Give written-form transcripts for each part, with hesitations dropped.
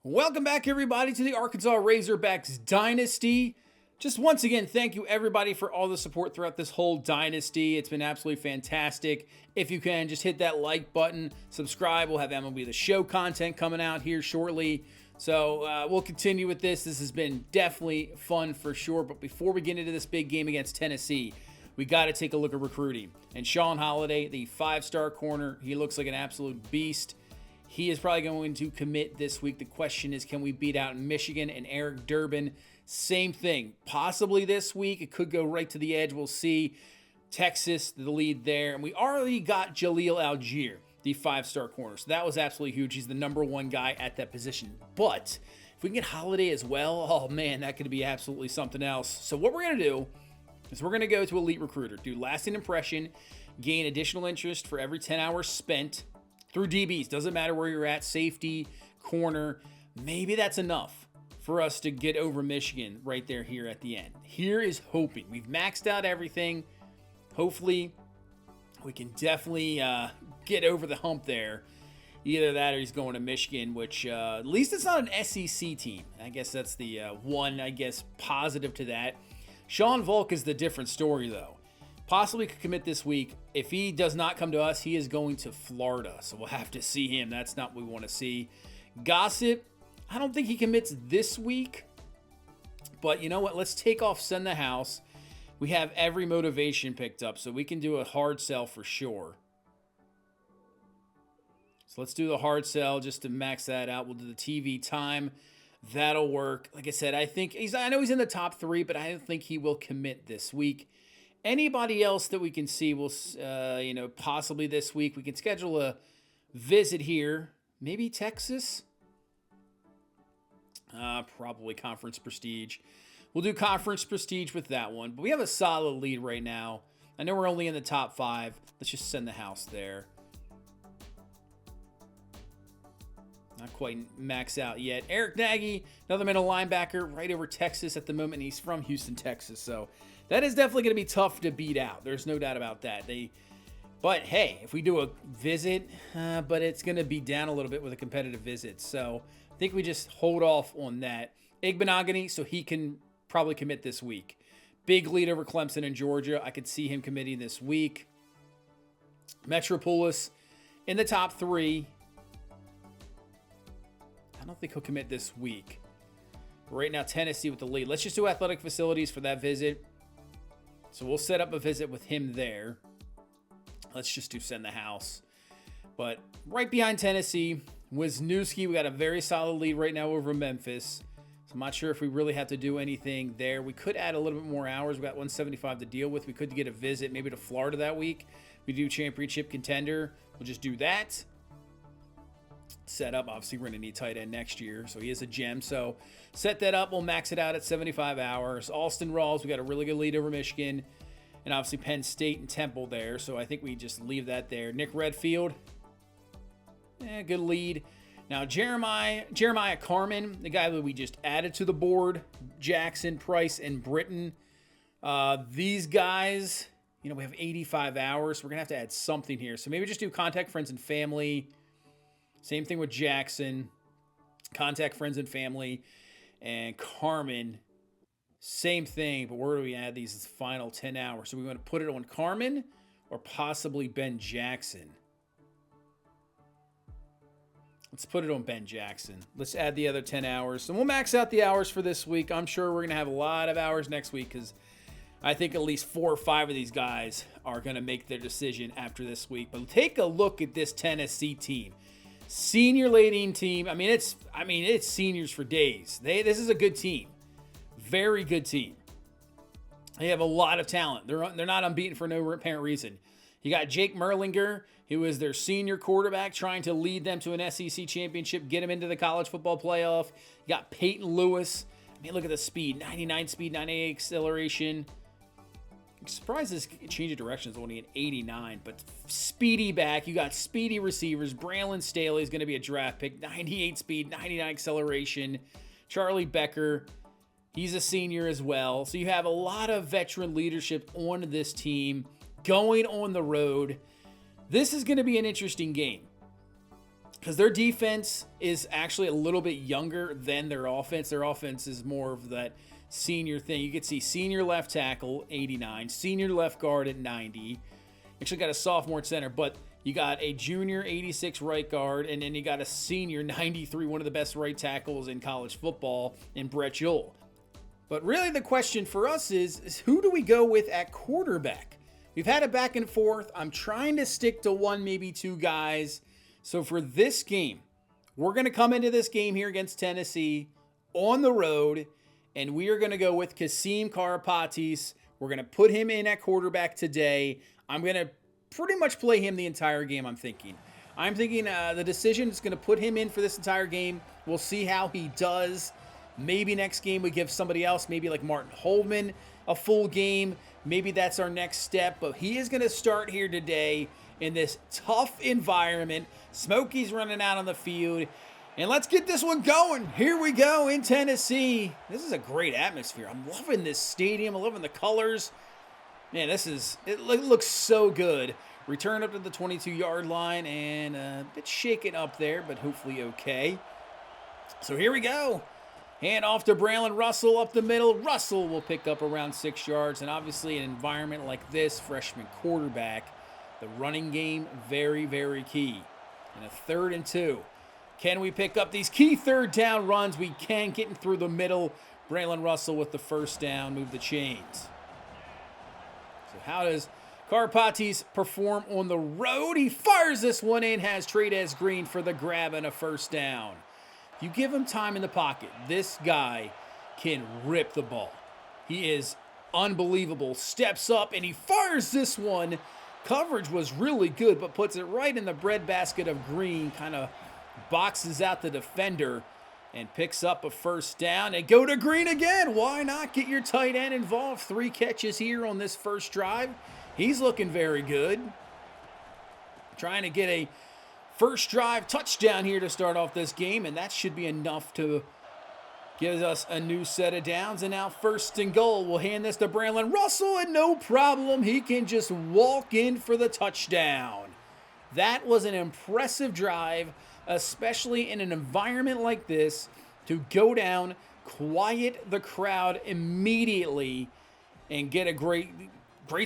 Welcome back, everybody, to the Arkansas Razorbacks Dynasty. Just once again, thank you, everybody, for all the support throughout this whole dynasty. It's been absolutely fantastic. If you can, just hit that like button, subscribe. We'll have MLB The Show content coming out here shortly. So we'll continue with this. This has been definitely fun for sure. But before we get into this big game against Tennessee, we got to take a look at recruiting. And Sean Holiday, the five-star corner, he looks like an absolute beast. He is probably going to commit this week. The question is, can we beat out Michigan and Eric Durbin? Same thing. Possibly this week. It could go right to the edge. We'll see. Texas, the lead there. And we already got Jaleel Algier, the five-star corner. So that was absolutely huge. He's the number one guy at that position. But if we can get Holiday as well, oh man, that could be absolutely something else. So what we're going to do is we're going to go to Elite Recruiter, do lasting impression, gain additional interest for every 10 hours spent through DBs. Doesn't matter where you're at, safety, corner. Maybe that's enough for us to get over Michigan right there here at the end. Here is hoping. We've maxed out everything. Hopefully, we can definitely get over the hump there. Either that or he's going to Michigan, which at least it's not an SEC team. I guess that's the one, positive to that. Sean Volk is the different story, though. Possibly could commit this week. If he does not come to us, he is going to Florida. So we'll have to see him. That's not what we want to see. Gossip, I don't think he commits this week. But you know what? Let's take off Send the House. We have every motivation picked up, so we can do a hard sell for sure. So let's do the hard sell just to max that out. We'll do the TV time. That'll work. Like I said, I know he's in the top 3, but I don't think he will commit this week. Anybody else that we can see will, possibly this week. We can schedule a visit here. Maybe Texas? Probably Conference Prestige. We'll do Conference Prestige with that one. But we have a solid lead right now. I know we're only in the top 5. Let's just Send the House there. Not quite max out yet. Eric Nagy, another middle linebacker, right over Texas at the moment. He's from Houston, Texas. So that is definitely going to be tough to beat out. There's no doubt about that. But hey, if we do a visit, but it's going to be down a little bit with a competitive visit. So I think we just hold off on that. Igbenogany, so he can probably commit this week. Big lead over Clemson and Georgia. I could see him committing this week. Metropolis in the top 3. I don't think he'll commit this week. Right now, Tennessee with the lead. Let's just do athletic facilities for that visit. So we'll set up a visit with him there. Let's just do Send the House. But right behind Tennessee, Wisniewski, we got a very solid lead right now over Memphis. So I'm not sure if we really have to do anything there. We could add a little bit more hours. We got 175 to deal with. We could get a visit maybe to Florida that week. We do championship contender. We'll just do that. Set up. Obviously, we're going to need tight end next year, so he is a gem. So set that up. We'll max it out at 75 hours. Alston Rawls, we got a really good lead over Michigan, and obviously Penn State and Temple there. So I think we just leave that there. Nick Redfield, good lead. Now Jeremiah Carmen, the guy that we just added to the board. Jackson, Price, and Britton. These guys, we have 85 hours. So we're gonna have to add something here. So maybe just do contact friends and family. Same thing with Jackson, contact friends and family, and Carmen, same thing, but where do we add these final 10 hours? So we want to put it on Carmen or possibly Ben Jackson. Let's put it on Ben Jackson. Let's add the other 10 hours. And we'll max out the hours for this week. I'm sure we're going to have a lot of hours next week because I think at least 4 or 5 of these guys are going to make their decision after this week. But take a look at this Tennessee team. Senior leading team. It's seniors for days. This is a good team. Very good team. They have a lot of talent. They're not unbeaten for no apparent reason. You got Jake Merlinger, who is their senior quarterback, trying to lead them to an SEC championship, get them into the college football playoff. You got Peyton Lewis. Look at the speed. 99 speed, 98 acceleration. I'm surprised this change of direction is only an 89, but speedy back. You got speedy receivers. Braylon Staley is going to be a draft pick. 98 speed, 99 acceleration. Charlie Becker, he's a senior as well. So you have a lot of veteran leadership on this team going on the road. This is going to be an interesting game. because their defense is actually a little bit younger than their offense. Their offense is more of that senior thing. You could see senior left tackle, 89, senior left guard at 90. Actually got a sophomore center, but you got a junior 86 right guard, and then you got a senior 93, one of the best right tackles in college football, in Brett Joel. But really the question for us is who do we go with at quarterback? We've had it back and forth. I'm trying to stick to one, maybe two guys. So for this game, we're going to come into this game here against Tennessee on the road, and we are going to go with Kasim Karapatis. We're going to put him in at quarterback today. I'm going to pretty much play him the entire game, I'm thinking. The decision is going to put him in for this entire game. We'll see how he does. Maybe next game we give somebody else, maybe like Martin Holdman, a full game. Maybe that's our next step, but he is going to start here today in this tough environment. Smokey's running out on the field, and let's get this one going. Here we go in Tennessee. This is a great atmosphere. I'm loving this stadium. I'm loving the colors. Man, it looks so good. Return up to the 22-yard line, and a bit shaken up there, but hopefully okay. So here we go. Hand off to Braylon Russell up the middle. Russell will pick up around 6 yards, and obviously an environment like this, freshman quarterback, the running game, very, very key. And a 3rd and 2. Can we pick up these key third down runs? We can, getting through the middle. Braylon Russell with the first down, move the chains. So how does Karapatis perform on the road? He fires this one in, has Trades Green for the grab and a first down. You give him time in the pocket, this guy can rip the ball. He is unbelievable. Steps up and he fires this one. Coverage was really good, but puts it right in the breadbasket of Green. Kind of boxes out the defender and picks up a first down. And go to Green again. Why not get your tight end involved? 3 catches here on this first drive. He's looking very good. Trying to get a first drive touchdown here to start off this game, and that should be enough to give us a new set of downs. And now 1st and goal. We'll hand this to Braylon Russell, and no problem. He can just walk in for the touchdown. That was an impressive drive, especially in an environment like this, to go down, quiet the crowd immediately, and get a great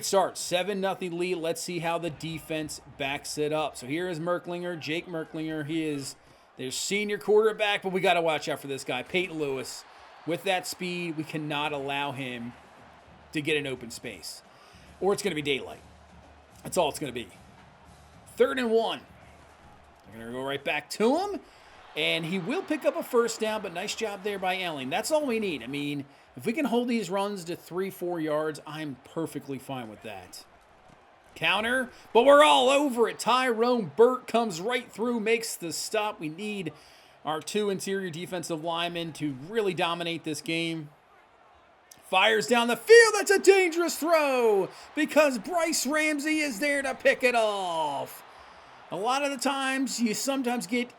start. 7-0 lead. Let's see how the defense backs it up. So here is Merklinger, Jake Merklinger. He is their senior quarterback, but we got to watch out for this guy, Peyton Lewis. With that speed, we cannot allow him to get an open space, or it's going to be daylight. That's all it's going to be. 3rd and 1. They're going to go right back to him, and he will pick up a first down, but nice job there by Elling. That's all we need. I mean, if we can hold these runs to 3-4 yards, I'm perfectly fine with that. Counter, but we're all over it. Tyrone Burt comes right through, makes the stop. We need our 2 interior defensive linemen to really dominate this game. Fires down the field. That's a dangerous throw because Bryce Ramsey is there to pick it off. A lot of the times, you sometimes get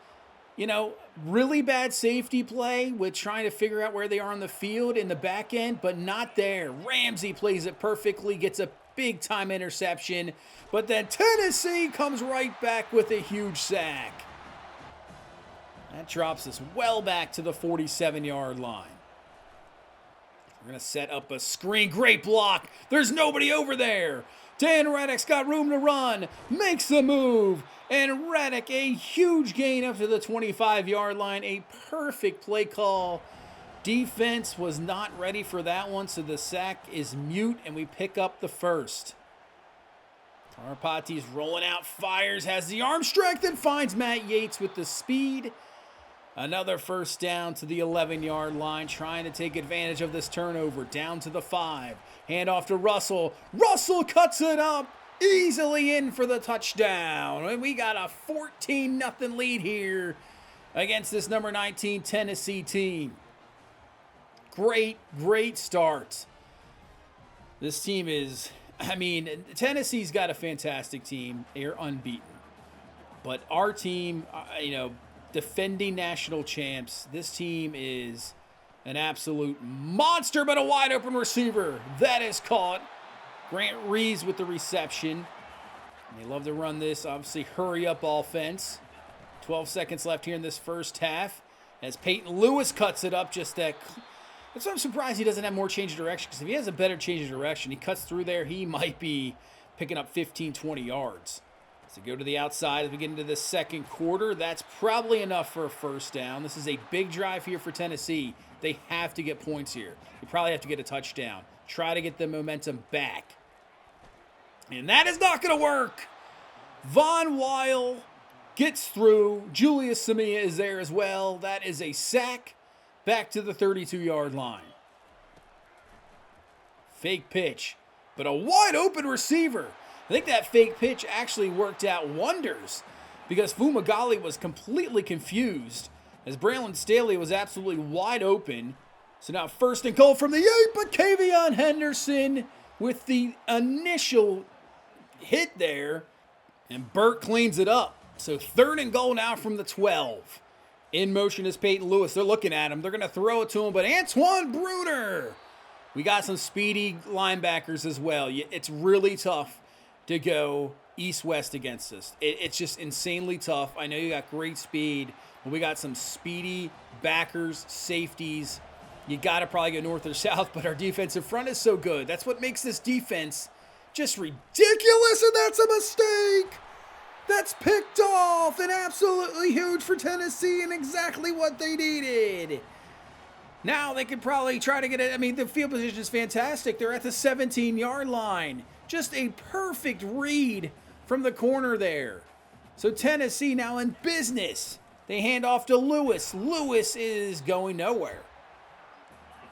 really bad safety play with trying to figure out where they are on the field in the back end, but not there. Ramsey plays it perfectly, gets a big-time interception, but then Tennessee comes right back with a huge sack. That drops us well back to the 47-yard line. We're going to set up a screen. Great block. There's nobody over there. Dan Reddick's got room to run, makes the move, and Reddick, a huge gain up to the 25-yard line. A perfect play call. Defense was not ready for that one, so the sack is mute, and we pick up the first. Karapatis rolling out, fires, has the arm strength, and finds Matt Yates with the speed. Another first down to the 11-yard line, trying to take advantage of this turnover. Down to the 5. Hand off to Russell. Russell cuts it up. Easily in for the touchdown. And we got a 14-0 lead here against this number 19 Tennessee team. Great start. This team is, Tennessee's got a fantastic team. They're unbeaten. But our team, defending national champs, this team is an absolute monster, but a wide open receiver. That is caught. Grant Reeves with the reception. They love to run this, obviously, hurry-up offense. 12 seconds left here in this first half as Peyton Lewis cuts it up just that. That's why I'm surprised he doesn't have more change of direction, because if he has a better change of direction, he cuts through there, he might be picking up 15, 20 yards. So go to the outside as we get into the second quarter. That's probably enough for a first down. This is a big drive here for Tennessee. They have to get points here. You probably have to get a touchdown. Try to get the momentum back. And that is not going to work. Von Weil gets through. Julius Samia is there as well. That is a sack. Back to the 32-yard line. Fake pitch, but a wide open receiver. I think that fake pitch actually worked out wonders because Fumagalli was completely confused as Braylon Staley was absolutely wide open. So now first and goal from the 8, but Kavion Henderson with the initial hit there, and Burt cleans it up. So third and goal now from the 12. In motion is Peyton Lewis. They're looking at him. They're going to throw it to him, but Antoine Bruner. We got some speedy linebackers as well. It's really tough to go east-west against us. It's just insanely tough. I know you got great speed, but we got some speedy backers, safeties. You got to probably go north or south, but our defensive front is so good. That's what makes this defense just ridiculous, and that's a mistake. That's picked off and absolutely huge for Tennessee and exactly what they needed. Now they could probably try to get it. I mean, the field position is fantastic. They're at the 17-yard line. Just a perfect read from the corner there. So Tennessee now in business. They hand off to Lewis. Lewis is going nowhere.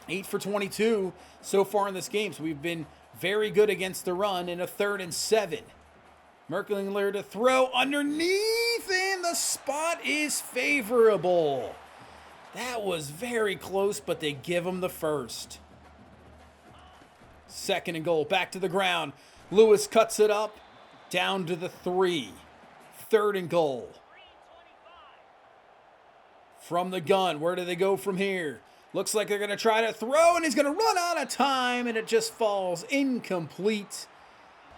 8 for 22 so far in this game. So we've been very good against the run in a 3rd and 7. Merklinger to throw underneath, and the spot is favorable. That was very close, but they give him the first. Second and goal, back to the ground. Lewis cuts it up, down to the 3. Third and goal. From the gun, where do they go from here? Looks like they're going to try to throw, and he's going to run out of time, and it just falls incomplete.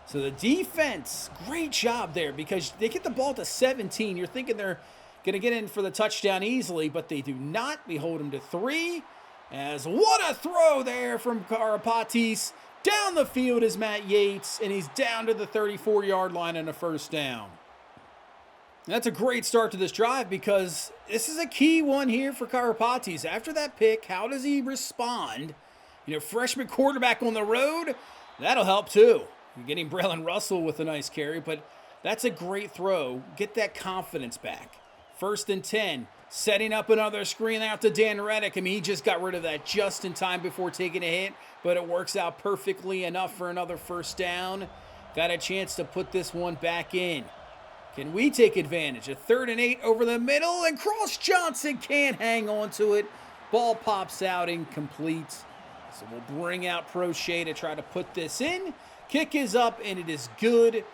So the defense, great job there because they get the ball to 17. You're thinking they're going to get in for the touchdown easily, but they do not. We hold them to 3. As what a throw there from Karapatis. Down the field is Matt Yates, and he's down to the 34-yard line and a first down. And that's a great start to this drive because this is a key one here for Karapatis. After that pick, how does he respond? You know, freshman quarterback on the road, that'll help too. You're getting Braylon Russell with a nice carry, but that's a great throw. Get that confidence back. 1st and 10, setting up another screen out to Dan Reddick. I mean, he just got rid of that just in time before taking a hit, but it works out perfectly enough for another first down. Got a chance to put this one back in. Can we take advantage? A 3rd and 8 over the middle, and Cross Johnson can't hang on to it. Ball pops out incomplete. So we'll bring out Prochet to try to put this in. Kick is up, and it is good.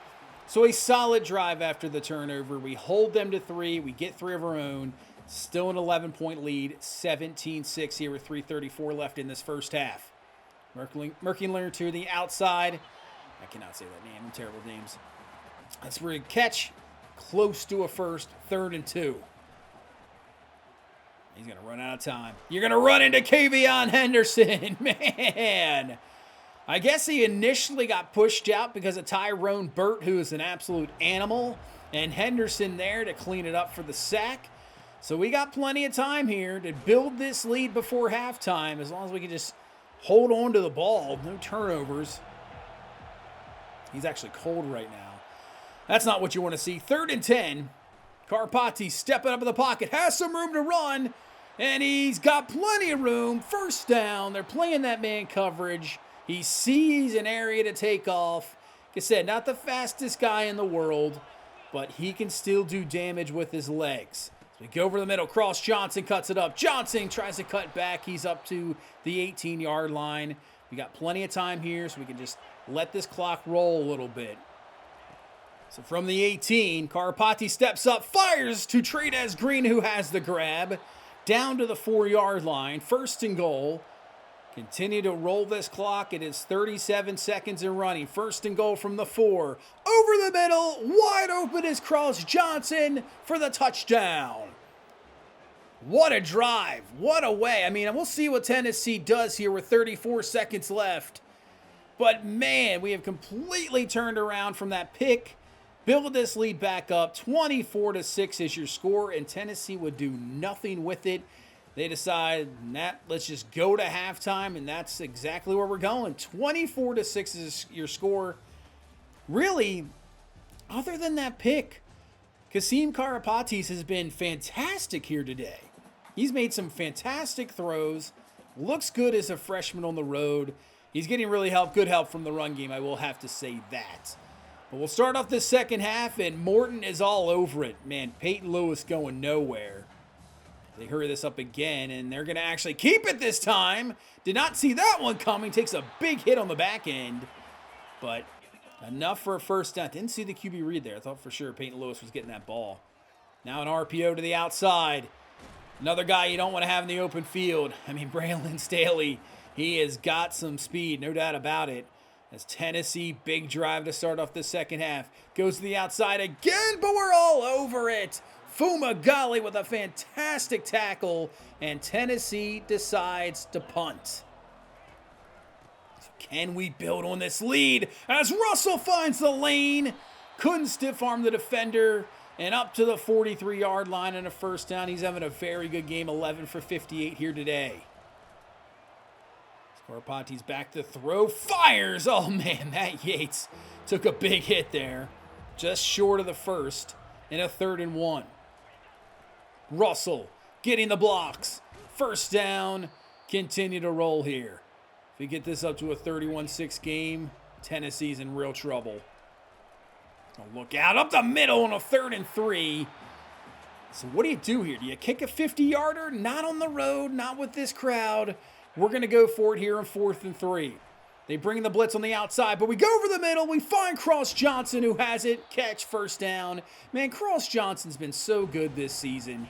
So a solid drive after the turnover. We hold them to 3. We get 3 of our own. Still an 11-point lead. 17-6 here with 3:34 left in this first half. Merklinger to the outside. I cannot say that name. I'm terrible at names. That's where he catch. Close to a first. 3rd and 2. He's going to run out of time. You're going to run into Kavion Henderson. Man. I guess he initially got pushed out because of Tyrone Burt, who is an absolute animal, and Henderson there to clean it up for the sack. So we got plenty of time here to build this lead before halftime, as long as we can just hold on to the ball. No turnovers. He's actually cold right now. That's not what you want to see. 3rd and 10. Karpati stepping up in the pocket, has some room to run, and he's got plenty of room. First down. They're playing that man coverage. He sees an area to take off. Like I said, not the fastest guy in the world, but he can still do damage with his legs. So we go over the middle. Cross Johnson cuts it up. Johnson tries to cut back. He's up to the 18-yard line. We got plenty of time here, so we can just let this clock roll a little bit. So from the 18, Karapati steps up, fires to Trades Green, who has the grab. Down to the 4-yard line. 1st and goal. Continue to roll this clock. It is 37 seconds and running. 1st and goal from the 4. over the middle, wide open is Cross Johnson for the touchdown. What a drive. What a way. I mean, we'll see what Tennessee does here with 34 seconds left. But man, we have completely turned around from that pick. Build this lead back up. 24-6 is your score, and Tennessee would do nothing with it. They decide, let's just go to halftime, and that's exactly where we're going. 24-6 is your score. Really, other than that pick, Kasim Karapatis has been fantastic here today. He's made some fantastic throws. Looks good as a freshman on the road. He's getting really good help from the run game, I will have to say that. But we'll start off this second half, and Morton is all over it. Man, Peyton Lewis going nowhere. They hurry this up again, and they're going to actually keep it this time. Did not see that one coming. Takes a big hit on the back end. But enough for a first down. Didn't see the QB read there. I thought for sure Peyton Lewis was getting that ball. Now an RPO to the outside. Another guy you don't want to have in the open field. I mean, Braylon Staley, he has got some speed, no doubt about it. As Tennessee, big drive to start off the second half. Goes to the outside again, but we're all over it. Fumagalli with a fantastic tackle, and Tennessee decides to punt. Can we build on this lead as Russell finds the lane? Couldn't stiff arm the defender, and up to the 43-yard line and a first down. He's having a very good game, 11 for 58 here today. Scarpati's back to throw, fires. Oh man, Matt Yates took a big hit there, just short of the first, in a 3rd and 1. Russell getting the blocks, first down, continue to roll here. If we get this up to a 31-6 game, Tennessee's in real trouble. Look out up the middle on a 3rd and 3. So what do you do here? Do you kick a 50-yarder? Not on the road, not with this crowd. We're going to go for it here on 4th and 3. They bring the blitz on the outside, but we go over the middle. We find Cross Johnson, who has it. Catch, first down. Man, Cross Johnson's been so good this season.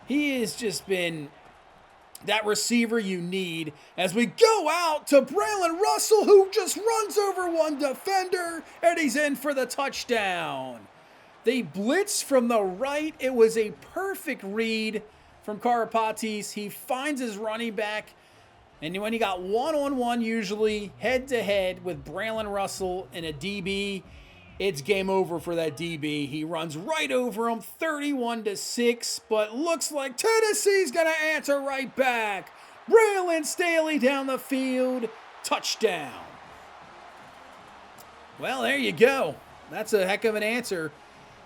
He has just been that receiver you need as we go out to Braylon Russell, who just runs over one defender, and he's in for the touchdown. They blitz from the right. It was a perfect read from Karapatis. He finds his running back, and when you got one-on-one, usually head-to-head with Braylon Russell and a DB, it's game over for that DB. He runs right over him, 31-6, but looks like Tennessee's going to answer right back. Braylon Staley down the field, touchdown. Well, there you go. That's a heck of an answer.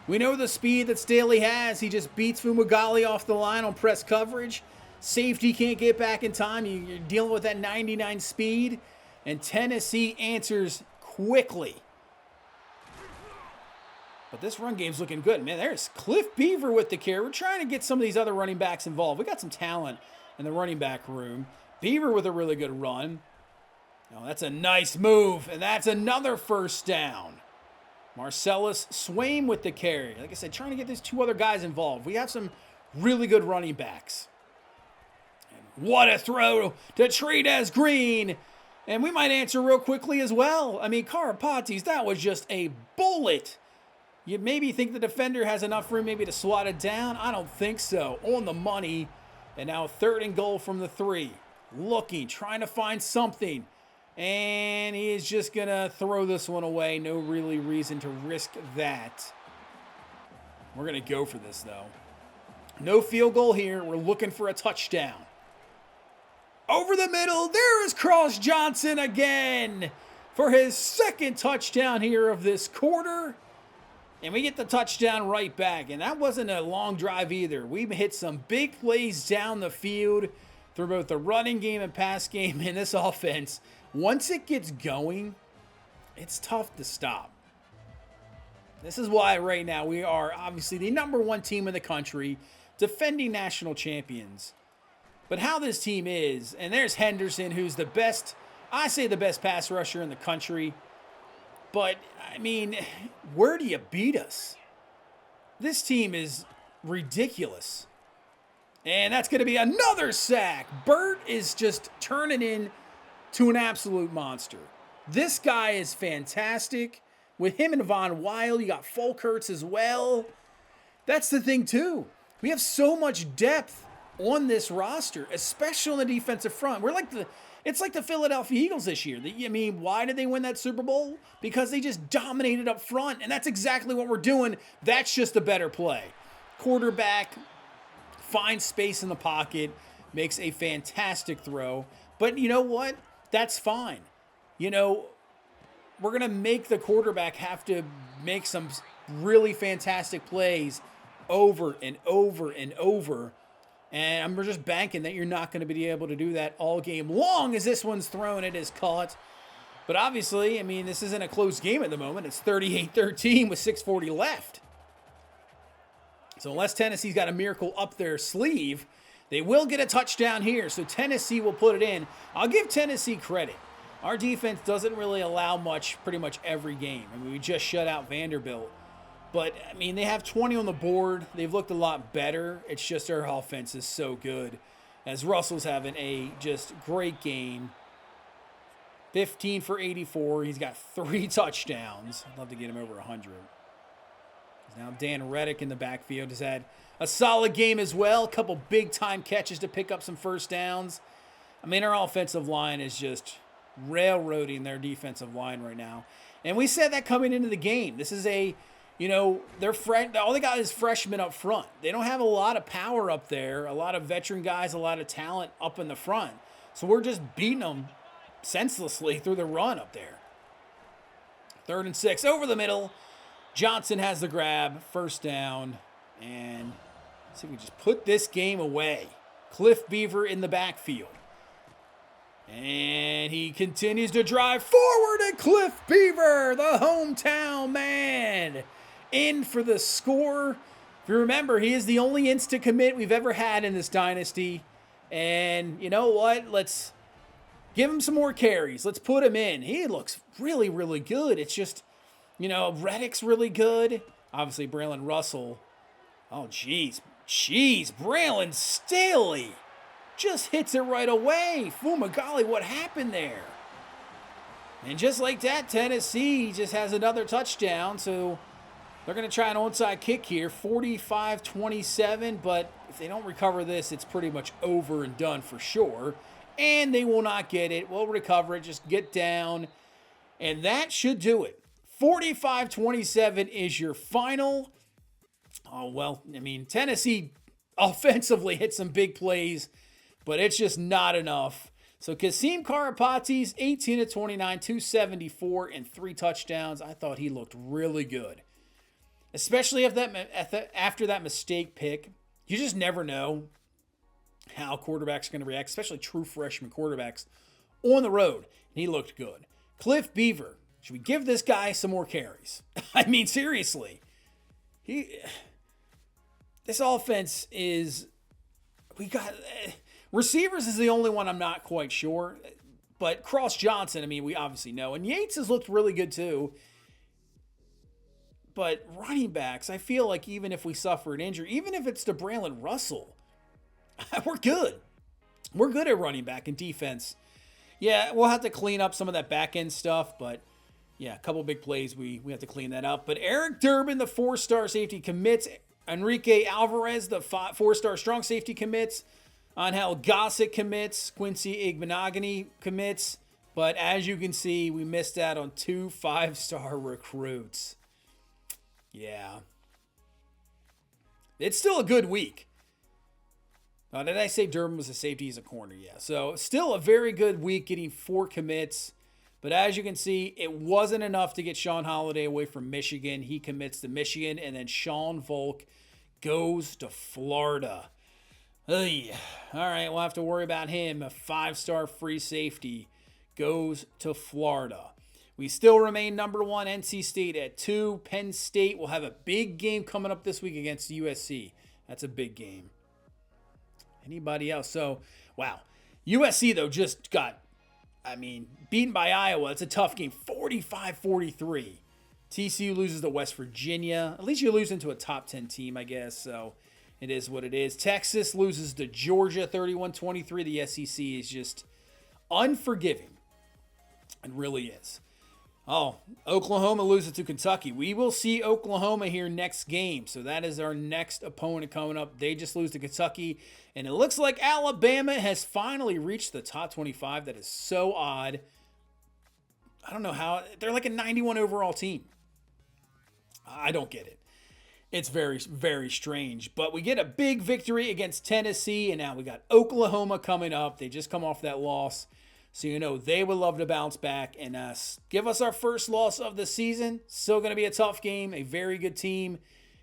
We know the speed that Staley has. He just beats Fumagalli off the line on press coverage. Safety can't get back in time. You're dealing with that 99 speed, and Tennessee answers quickly. But this run game's looking good. Man, there's Cliff Beaver with the carry. We're trying to get some of these other running backs involved. We got some talent in the running back room. Beaver with a really good run. Oh, that's a nice move, and that's another first down. Marcellus Swaim with the carry. Like I said, trying to get these 2 other guys involved. We have some really good running backs. And what a throw to Trades Green. And we might answer real quickly as well. I mean, Karapatis, that was just a bullet. You maybe think the defender has enough room maybe to swat it down. I don't think so. On the money. And now 3rd and goal from the 3. Looking, trying to find something. And he is just going to throw this one away. No really reason to risk that. We're going to go for this, though. No field goal here. We're looking for a touchdown. Over the middle, there is Cross Johnson again for his 2nd touchdown here of this quarter. And we get the touchdown right back. And that wasn't a long drive either. We hit some big plays down the field through both the running game and pass game in this offense. Once it gets going, it's tough to stop. This is why right now we are obviously the #1 team in the country, defending national champions. But how this team is, and there's Henderson, who's the best, I say the best pass rusher in the country. But, I mean, where do you beat us? This team is ridiculous. And that's going to be another sack. Burt is just turning into an absolute monster. This guy is fantastic. with him and Von Weil. You got Folkerts as well. That's the thing, too. We have so much depth on this roster, especially on the defensive front. It's like the Philadelphia Eagles this year. I mean, why did they win that Super Bowl? Because they just dominated up front, and that's exactly what we're doing. That's just a better play. Quarterback finds space in the pocket, makes a fantastic throw. But you know what? That's fine. You know, we're going to make the quarterback have to make some really fantastic plays over and over and over. And I'm just banking that you're not going to be able to do that all game long as this one's thrown. It is caught. But obviously, I mean, this isn't a close game at the moment. It's 38-13 with 6:40 left. So unless Tennessee's got a miracle up their sleeve, they will get a touchdown here. So Tennessee will put it in. I'll give Tennessee credit. Our defense doesn't really allow much pretty much every game. I mean, we just shut out Vanderbilt. But, I mean, they have 20 on the board. They've looked a lot better. It's just our offense is so good. As Russell's having a just great game. 15 for 84. He's got 3 touchdowns. I'd love to get him over 100. Now Dan Reddick in the backfield has had a solid game as well. A couple big-time catches to pick up some first downs. I mean, our offensive line is just railroading their defensive line right now. And we said that coming into the game. This is a... You know, all they got is freshmen up front. They don't have a lot of power up there, a lot of veteran guys, a lot of talent up in the front. So we're just beating them senselessly through the run up there. 3rd and 6 over the middle. Johnson has the grab, first down. And let's see if we just put this game away. Cliff Beaver in the backfield. And he continues to drive forward, and Cliff Beaver, the hometown man, in for the score. If you remember, he is the only instant commit we've ever had in this dynasty. And you know what? Let's give him some more carries. Let's put him in. He looks really, really good. It's just, you know, Reddick's really good. Obviously, Braylon Russell. Oh, jeez. Braylon Staley just hits it right away. Fumagalli, what happened there? And just like that, Tennessee just has another touchdown. So they're going to try an onside kick here, 45-27. But if they don't recover this, it's pretty much over and done for sure. And they will not get it. We'll recover it. Just get down. And that should do it. 45-27 is your final. Oh, well, I mean, Tennessee offensively hit some big plays, but it's just not enough. So Kasim Karapatis, 18-29, 274, and 3 touchdowns. I thought he looked really good. Especially after that mistake pick. You just never know how quarterbacks are going to react, especially true freshman quarterbacks on the road. And he looked good. Cliff Beaver, should we give this guy some more carries? I mean, seriously. This offense is... Receivers is the only one I'm not quite sure. But Cross Johnson, I mean, we obviously know. And Yates has looked really good too. But running backs, I feel like even if we suffer an injury, even if it's to Braylon Russell, we're good. We're good at running back and defense. Yeah, we'll have to clean up some of that back end stuff. But yeah, a couple big plays, we have to clean that up. But Eric Durbin, the 4-star safety, commits. Enrique Alvarez, the 4-star strong safety, commits. Angel Gossett commits. Quincy Igbenogany commits. But as you can see, we missed out on 2 5-star recruits. Yeah. It's still a good week. Did I say Durbin was a safety? He's a corner. Yeah. So still a very good week getting 4 commits. But as you can see, it wasn't enough to get Sean Holiday away from Michigan. He commits to Michigan. And then Sean Volk goes to Florida. Ugh. All right, we'll have to worry about him. A 5-star free safety goes to Florida. We still remain number 1, NC State at 2. Penn State will have a big game coming up this week against USC. That's a big game. Anybody else? So, wow. USC, though, just got, beaten by Iowa. It's a tough game. 45-43. TCU loses to West Virginia. At least you're losing to a top 10 team, I guess. So, it is what it is. Texas loses to Georgia 31-23. The SEC is just unforgiving. It really is. Oh, Oklahoma loses to Kentucky. We will see Oklahoma here next game. So that is our next opponent coming up. They just lose to Kentucky. And it looks like Alabama has finally reached the top 25. That is so odd. I don't know how. They're like a 91 overall team. I don't get it. It's very, very strange. But we get a big victory against Tennessee. And now we got Oklahoma coming up. They just come off that loss. So, you know, they would love to bounce back and give us our first loss of the season. Still going to be a tough game, a very good team.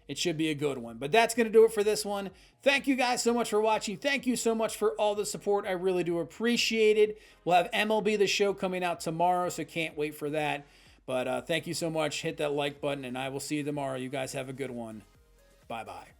It should be a good one. But that's going to do it for this one. Thank you guys so much for watching. Thank you so much for all the support. I really do appreciate it. We'll have MLB The Show coming out tomorrow, so can't wait for that. But thank you so much. Hit that like button, and I will see you tomorrow. You guys have a good one. Bye-bye.